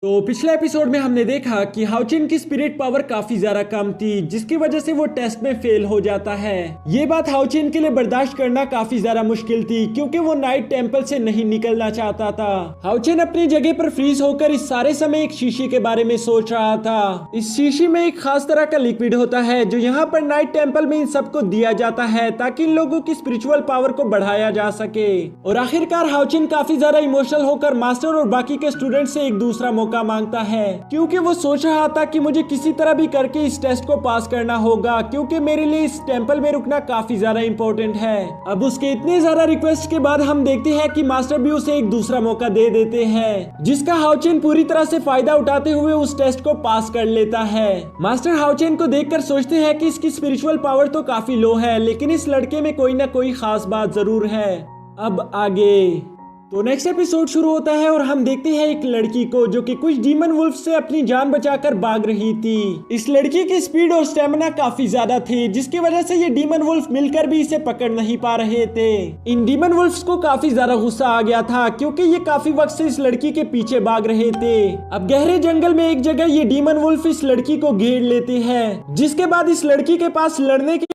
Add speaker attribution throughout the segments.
Speaker 1: तो पिछले एपिसोड में हमने देखा कि हाउचिन की स्पिरिट पावर काफी ज्यादा कम थी, जिसकी वजह से वो टेस्ट में फेल हो जाता है। ये बात हाउचिन के लिए बर्दाश्त करना काफी ज्यादा मुश्किल थी, क्योंकि वो नाइट टेंपल से नहीं निकलना चाहता था। हाउचिन अपनी जगह पर फ्रीज होकर इस सारे समय एक शीशी के बारे में सोच रहा था। इस शीशी में एक खास तरह का लिक्विड होता है जो यहाँ पर नाइट टेंपल में इन सबको दिया जाता है, ताकि इन लोगों की स्पिरिचुअल पावर को बढ़ाया जा सके। और आखिरकार हाउचिन काफी ज्यादा इमोशनल होकर मास्टर और बाकी के स्टूडेंट से एक दूसरा मौका मांगता है, क्योंकि वो सोच रहा था कि मुझे किसी तरह भी करके इस टेस्ट को पास करना होगा, क्योंकि मेरे लिए इस टेंपल में रुकना काफी ज्यादा इम्पोर्टेंट है। अब उसके इतने ज्यादा रिक्वेस्ट के बाद हम देखते हैं कि मास्टर भी उसे एक दूसरा मौका दे देते हैं, जिसका हाउचिन पूरी तरह से फायदा उठाते हुए उस टेस्ट को पास कर लेता है। मास्टर हाउचिन को देखकर सोचते हैं कि इसकी स्पिरिचुअल पावर तो काफी लो है, लेकिन इस लड़के में कोई ना कोई खास बात जरूर है। अब आगे तो नेक्स्ट एपिसोड शुरू होता है और हम देखते हैं एक लड़की को जो कि कुछ डीमन वुल्फ से अपनी जान बचाकर भाग रही थी। इस लड़की की स्पीड और स्टेमिना काफी ज्यादा थी, जिसकी वजह से ये डीमन वुल्फ मिलकर भी इसे पकड़ नहीं पा रहे थे। इन डीमन वुल्फ्स को काफी ज्यादा गुस्सा आ गया था, क्योंकि ये काफी वक्त से इस लड़की के पीछे भाग रहे थे। अब गहरे जंगल में एक जगह ये डीमन वुल्फ इस लड़की को घेर लेते हैं, जिसके बाद इस लड़की के पास लड़ने के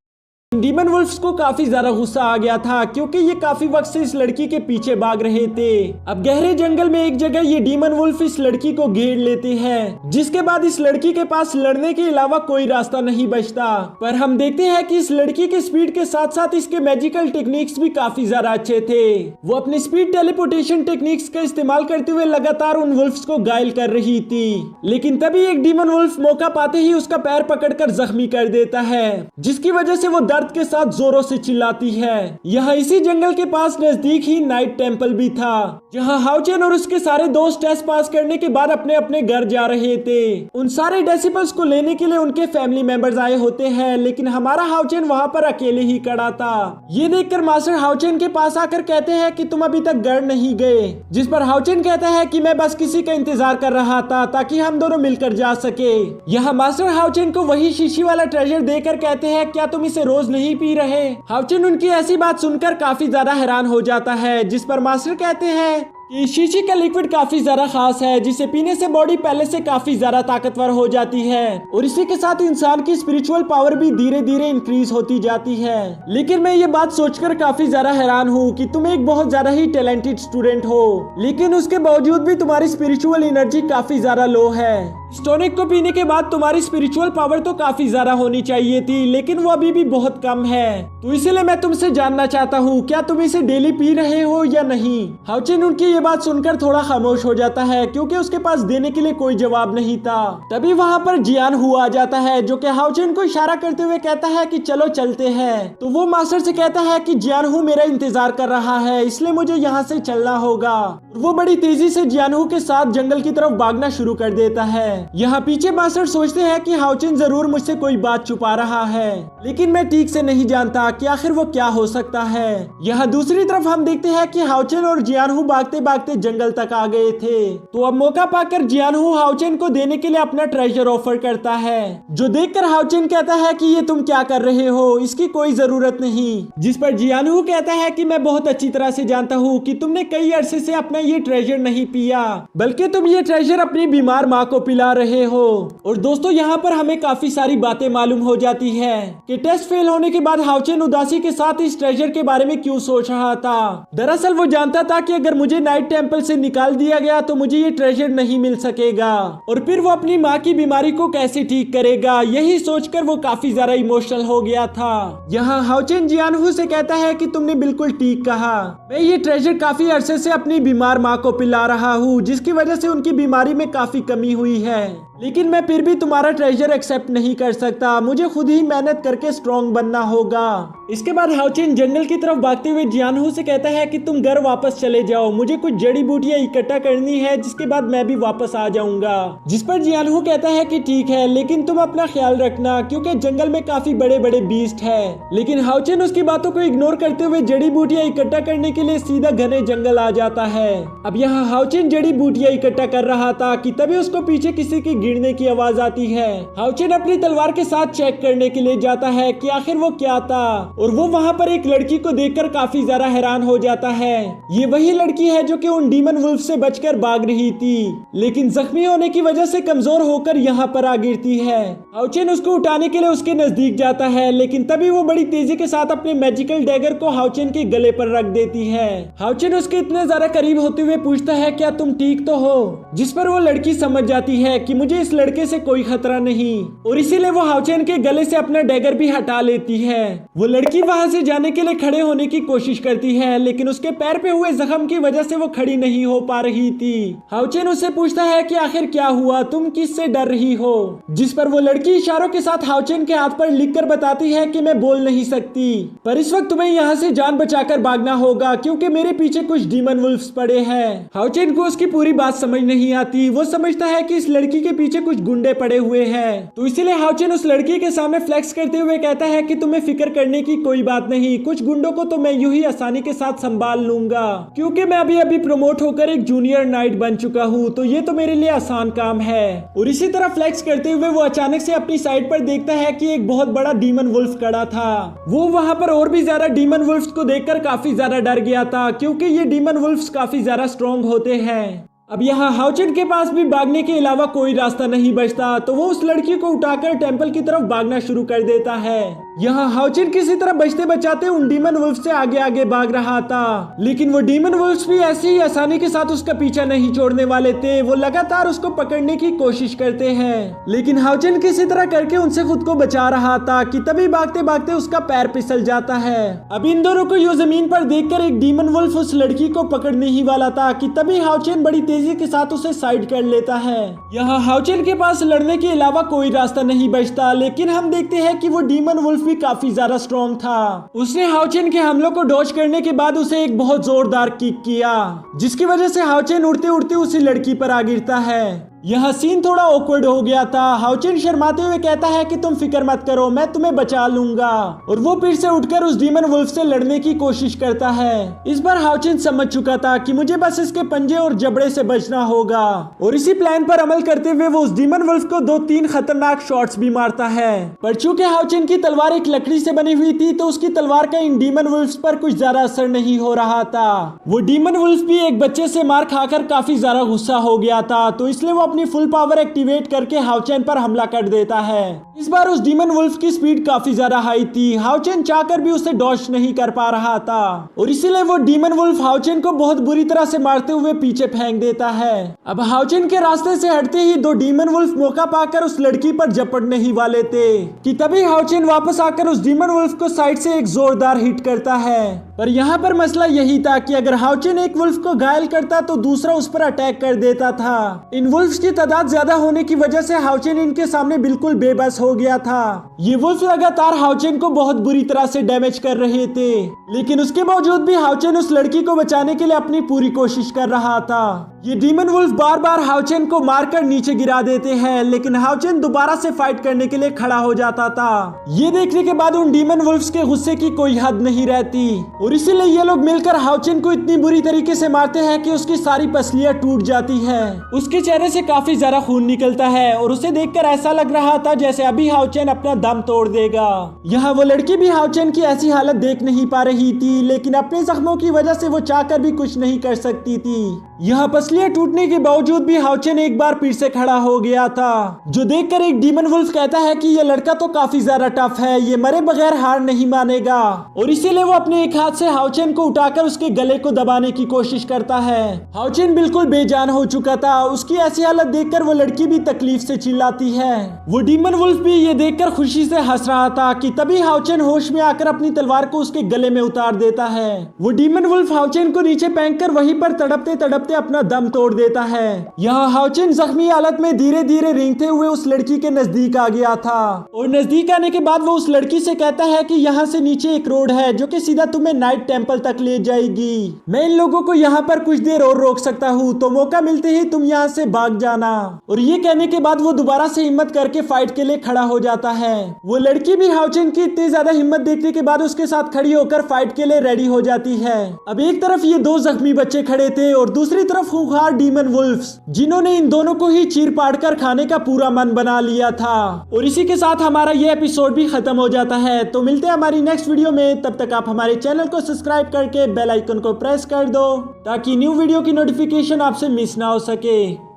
Speaker 1: डीमन वुल्फ्स को काफी ज्यादा गुस्सा आ गया था, क्योंकि ये काफी वक्त से इस लड़की के पीछे भाग रहे थे। अब गहरे जंगल में एक जगह ये डीमन वुल्फ इस लड़की को घेर लेते हैं, जिसके बाद इस लड़की के पास लड़ने के अलावा कोई रास्ता नहीं बचता। पर हम देखते हैं कि इस लड़की के स्पीड के साथ साथ इसके मैजिकल टेक्निक्स भी काफी ज्यादा अच्छे थे। वो अपनी स्पीड टेलीपोर्टेशन टेक्निक्स का इस्तेमाल करते हुए लगातार उन वुल्फ्स को घायल कर रही थी। लेकिन तभी एक डीमन वुल्फ मौका पाते ही उसका पैर पकड़कर जख्मी कर देता है, जिसकी वजह से वो दर्द के साथ जोरों से चिल्लाती है। यहाँ इसी जंगल के पास नजदीक ही नाइट टेंपल भी था, जहाँ हाउचिन और उसके सारे दोस्त टेस्ट पास करने के बाद अपने अपने घर जा रहे थे। उन सारे डेसिबल्स को लेने के लिए उनके फैमिली मेंबर्स आए होते हैं, लेकिन हमारा हाउचिन वहाँ पर अकेले ही खड़ा था। ये देखकर मास्टर हाउचिन के पास आकर कहते हैं कि तुम अभी तक घर नहीं गए, जिस पर हाउचिन कहता है कि मैं बस किसी का इंतजार कर रहा था ताकि हम दोनों मिलकर जा सके। यहाँ मास्टर हाउचिन को वही शीशी वाला ट्रेजर देकर कहते हैं क्या तुम इसे रोज नहीं पी रहे। हाउचिन उनकी ऐसी बात सुनकर काफी ज्यादा हैरान हो जाता है, जिस पर मास्टर कहते हैं कि शीशी का लिक्विड काफी ज्यादा खास है, जिसे पीने से बॉडी पहले से काफी ज्यादा ताकतवर हो जाती है और इसी के साथ इंसान की स्पिरिचुअल पावर भी धीरे धीरे इंक्रीज होती जाती है। लेकिन मैं ये बात सोचकर काफी ज्यादा हैरान हूँ कि तुम एक बहुत ज्यादा ही टैलेंटेड स्टूडेंट हो, लेकिन उसके बावजूद भी तुम्हारी स्पिरिचुअल एनर्जी काफी ज्यादा लो है। टॉनिक को पीने के बाद तुम्हारी स्पिरिचुअल पावर तो काफी ज्यादा होनी चाहिए थी, लेकिन वो अभी भी बहुत कम है। तो इसलिए मैं तुमसे जानना चाहता हूँ क्या तुम इसे डेली पी रहे हो या नहीं। हाउचिन उनकी ये बात सुनकर थोड़ा खामोश हो जाता है, क्योंकि उसके पास देने के लिए कोई जवाब नहीं था। तभी वहाँ पर जियान हु आ जाता है, जो कि हाउचिन को इशारा करते हुए कहता है कि चलो चलते हैं। तो वो मास्टर से कहता है कि जियान हु मेरा इंतजार कर रहा है, इसलिए मुझे यहाँ से चलना होगा। वो बड़ी तेजी से जियान हु के साथ जंगल की तरफ भागना शुरू कर देता है। यहाँ पीछे मास्टर सोचते हैं कि हाउचिन जरूर मुझसे कोई बात छुपा रहा है, लेकिन मैं ठीक से नहीं जानता कि आखिर वो क्या हो सकता है। यहाँ दूसरी तरफ हम देखते हैं कि हाउचिन और जियानहू भागते भागते जंगल तक आ गए थे। तो अब मौका पाकर जियानहू हाउचिन को देने के लिए अपना ट्रेजर ऑफर करता है, जो देखकर हाउचिन कहता है कि ये तुम क्या कर रहे हो, इसकी कोई जरूरत नहीं। जिस पर जियानहू कहता है कि मैं बहुत अच्छी तरह से जानता हूँ कि तुमने कई अरसे से अपना ये ट्रेजर नहीं पिया, बल्कि तुम ये ट्रेजर अपनी बीमार माँ को पिला रहे हो। और दोस्तों यहाँ पर हमें काफी सारी बातें मालूम हो जाती है कि टेस्ट फेल होने के बाद हाउचिन उदासी के साथ इस ट्रेजर के बारे में क्यों सोच रहा था। दरअसल वो जानता था कि अगर मुझे नाइट टेंपल से निकाल दिया गया तो मुझे ये ट्रेजर नहीं मिल सकेगा, और फिर वो अपनी माँ की बीमारी को कैसे ठीक करेगा। यही सोचकर वो काफी ज्यादा इमोशनल हो गया था। यहाँ हाउचिन जियानहू से कहता है कि तुमने बिल्कुल ठीक कहा, मैं ये ट्रेजर काफी अरसे से अपनी बीमार माँ को पिला रहा हूँ, जिसकी वजह से उनकी बीमारी में काफी कमी हुई है, लेकिन मैं फिर भी तुम्हारा ट्रेजर एक्सेप्ट नहीं कर सकता। मुझे खुद ही मेहनत करके स्ट्रॉन्ग बनना होगा। इसके बाद हाउचिन जंगल की तरफ भागते हुए जियानहू से कहता है कि तुम घर वापस चले जाओ, मुझे कुछ जड़ी बूटियां इकट्ठा करनी है, जिसके बाद मैं भी वापस आ जाऊंगा। जिस पर जियानहू कहता है कि ठीक है, लेकिन तुम अपना ख्याल रखना, क्योंकि जंगल में काफी बड़े बड़े बीस्ट है। लेकिन हाउचिन उसकी बातों को इग्नोर करते हुए जड़ी बूटियां इकट्ठा करने के लिए सीधा घने जंगल आ जाता है। अब यहाँ हाउचिन जड़ी बूटियां इकट्ठा कर रहा था कि तभी उसको पीछे किसी की गिरने की आवाज आती है। हाउचिन अपनी तलवार के साथ चेक करने के लिए जाता है कि आखिर वो क्या था। और वो वहाँ पर एक लड़की को देखकर काफी ज्यादा हैरान हो जाता है। ये वही लड़की है जो कि उन डीमन वुल्फ से बचकर भाग रही थी, लेकिन जख्मी होने की वजह से कमजोर होकर यहाँ पर आ गिरती है। हाउचेन उसको उठाने के लिए उसके नजदीक जाता है, लेकिन तभी वो बड़ी तेजी के साथ अपने मैजिकल डैगर को हाउचेन के गले पर रख देती है। हाउचेन उसके इतने ज्यादा करीब होते हुए पूछता है क्या तुम ठीक तो हो, जिस पर वो लड़की समझ जाती है कि मुझे इस लड़के से कोई खतरा नहीं, और इसीलिए वो हाउचेन के गले से अपना डैगर भी हटा लेती है। वो लड़की वहां से जाने के लिए खड़े होने की कोशिश करती है, लेकिन उसके पैर पे हुए जख्म की वजह से वो खड़ी नहीं हो पा रही थी। हाउचेन उससे पूछता है कि आखिर क्या हुआ, तुम किससे डर रही हो, जिस पर वो लड़की इशारों के साथ हाउचेन के हाथ पर लिखकर बताती है कि मैं बोल नहीं सकती, पर इस वक्त तुम्हें यहाँ से जान बचाकर भागना होगा क्योंकि मेरे पीछे कुछ डीमन वुल्फ्स पड़े हैं। हाउचेन को उसकी पूरी बात समझ नहीं आती। वो समझता है कि इस लड़की के पीछे कुछ गुंडे पड़े हुए हैं, तो इसीलिए हाउचेन उस लड़की के सामने फ्लेक्स करते हुए कहता है कि तुम्हें फिक्र करने की कोई बात नहीं, कुछ गुंडों को तो मैं यूं ही आसानी के साथ संभाल लूंगा क्योंकि मैं अभी अभी प्रमोट होकर एक जूनियर नाइट बन चुका हूँ, तो ये तो मेरे लिए आसान काम है। और इसी तरह फ्लेक्स करते हुए वो अचानक से अपनी साइड पर देखता है कि एक बहुत बड़ा डीमन वुल्फ खड़ा था। वो वहाँ पर और भी ज्यादा डीमन वुल्फ्स को देखकर काफी ज्यादा डर गया था क्योंकि ये डीमन वुल्फ्स काफी ज्यादा स्ट्रॉन्ग होते हैं। अब यहाँ हाउचेन के पास भी भागने के अलावा कोई रास्ता नहीं बचता, तो वो उस लड़की को उठाकर टेंपल की तरफ भागना शुरू कर देता है। यहाँ हाउचेन किसी तरह बचते बचाते उन डीमन वुल्फ से आगे आगे भाग रहा था, लेकिन वो डीमन वुल्फ्स भी ऐसे ही आसानी के साथ उसका पीछा नहीं छोड़ने वाले थे। वो लगातार उसको पकड़ने की कोशिश करते हैं, लेकिन हाउचेन किसी तरह करके उनसे खुद को बचा रहा था कि तभी भागते भागते उसका पैर फिसल जाता है। अब इन दोनों को यूं जमीन पर देखकर एक डीमन वुल्फ उस लड़की को पकड़ने ही वाला था कि तभी हाउचेन बड़ी तेजी के साथ उसे साइड कर लेता है। यहाँ हाउचेन के पास लड़ने के अलावा कोई रास्ता नहीं बचता, लेकिन हम देखते हैं कि वो डीमन वुल्फ भी काफी ज्यादा स्ट्रॉन्ग था। उसने हाउचेन के हमलों को डॉज करने के बाद उसे एक बहुत जोरदार किक किया, जिसकी वजह से हाउचेन उड़ते उड़ते उसी लड़की पर आ गिरता है। यह सीन थोड़ा ऑकवर्ड हो गया था। हाउचेन शर्माते हुए कहता है कि तुम फिक्र मत करो, मैं तुम्हें बचा लूंगा, और वो फिर से उठकर उस डीमन वुल्फ से लड़ने की कोशिश करता है। इस बार हाउचेन समझ चुका था कि मुझे बस इसके पंजे और जबड़े से बचना होगा, और इसी प्लान पर अमल करते हुए वो उस डीमन वुल्फ को 2-3 खतरनाक शॉट्स भी मारता है। पर चूंकि हाउचेन की तलवार एक लकड़ी से बनी हुई थी, तो उसकी तलवार का इन डीमन वुल्फ्स पर कुछ ज्यादा असर नहीं हो रहा था। वो डीमन वुल्फ भी एक बच्चे से मार खाकर काफी ज्यादा गुस्सा हो गया था, तो इसलिए वो अपनी फुल पावर एक्टिवेट करके हाउचेन पर हमला कर देता है। इस बार उस डीमन वुल्फ की स्पीड काफी ज्यादा हाई थी। हाउचेन चाहकर भी उसे डॉज नहीं कर पा रहा था, और इसीलिए वो डीमन वुल्फ हाउचेन को बहुत बुरी तरह से मारते हुए पीछे फेंक देता है। अब हाउचेन के रास्ते से हटते ही 2 डीमन वुल्फ मौका पाकर उस लड़की पर झपटने ही वाले थे कि तभी हाउचेन वापस आकर उस डीमन वुल्फ को साइड से एक जोरदार हिट करता है। पर यहाँ पर मसला यही था कि अगर हाउचेन एक वुल्फ को घायल करता तो दूसरा उस पर अटैक कर देता था। इन वुल्फ्स की तादाद ज्यादा होने की वजह से हाउचेन इनके सामने बिल्कुल बेबस हो गया था। ये वुल्फ लगातार हाउचेन को बहुत बुरी तरह से डैमेज कर रहे थे, लेकिन उसके बावजूद भी हाउचेन उस लड़की को बचाने के लिए अपनी पूरी कोशिश कर रहा था। ये डीमन वुल्फ बार बार हाउचेन को मारकर नीचे गिरा देते हैं, लेकिन हाउचेन दोबारा से फाइट करने के लिए खड़ा हो जाता था। ये देखने के बाद उन डीमन वुल्फ्स के गुस्से की कोई हद नहीं रहती, और इसीलिए ये लोग मिलकर हाउचेन को इतनी बुरी तरीके से मारते हैं कि उसकी सारी पसलियां टूट जाती है। उसके चेहरे से काफी ज्यादा खून निकलता है, और उसे देखकर ऐसा लग रहा था जैसे अभी हाउचेन अपना दम तोड़ देगा। यहाँ वो लड़की भी हाउचेन की ऐसी हालत देख नहीं पा रही थी, लेकिन अपने जख्मों की वजह से वो चाहकर भी कुछ नहीं कर सकती थी। यहाँ पसलियां टूटने के बावजूद भी हाउचेन एक बार फिर से खड़ा हो गया था, जो देखकर एक डीमन वुल्फ कहता है कि ये लड़का तो काफी ज्यादा टफ है, ये मरे बगैर हार नहीं मानेगा, और इसीलिए वो अपने एक हाथ से हाउचेन को उठाकर उसके गले को दबाने की कोशिश करता है। हाउचेन बिल्कुल बेजान हो चुका था। उसकी ऐसी हालत देखकर वो लड़की भी तकलीफ से चिल्लाती है। वो डीमन वुल्फ भी ये देखकर खुशी से हंस रहा था कि तभी हाउचेन होश में आकर अपनी तलवार को उसके गले में उतार देता है। वो डीमन वुल्फ हाउचेन को नीचे फेंककर वहीं पर तड़पते तड़पते अपना दम तोड़ देता है। यहाँ हाउचेन जख्मी हालत में धीरे धीरे रेंगते हुए उस लड़की के नजदीक आ गया था, और नजदीक आने के बाद वो उस लड़की से कहता है कि यहाँ से नीचे एक रोड है जो कि सीधा तुम्हें नाइट टेंपल तक ले जाएगी। मैं इन लोगों को यहाँ पर कुछ देर और रोक सकता हूँ, तो मौका मिलते ही तुम यहाँ से भाग जाना। और ये कहने के बाद वो दोबारा से हिम्मत करके फाइट के लिए खड़ा हो जाता है। वो लड़की भी हाउचेन की इतनी ज्यादा हिम्मत देखने के बाद उसके साथ खड़ी होकर फाइट के लिए रेडी हो जाती है। अब एक तरफ ये 2 जख्मी बच्चे खड़े थे और दूसरी तरफ चूहा डीमन वुल्फ्स, जिन्होंने इन दोनों को ही चीर पाड़ कर खाने का पूरा मन बना लिया था। और इसी के साथ हमारा ये एपिसोड भी खत्म हो जाता है। तो मिलते हैं हमारी नेक्स्ट वीडियो में, तब तक आप हमारे चैनल को सब्सक्राइब करके बेल आइकन को प्रेस कर दो ताकि न्यू वीडियो की नोटिफिकेशन आपसे मिस ना हो सके।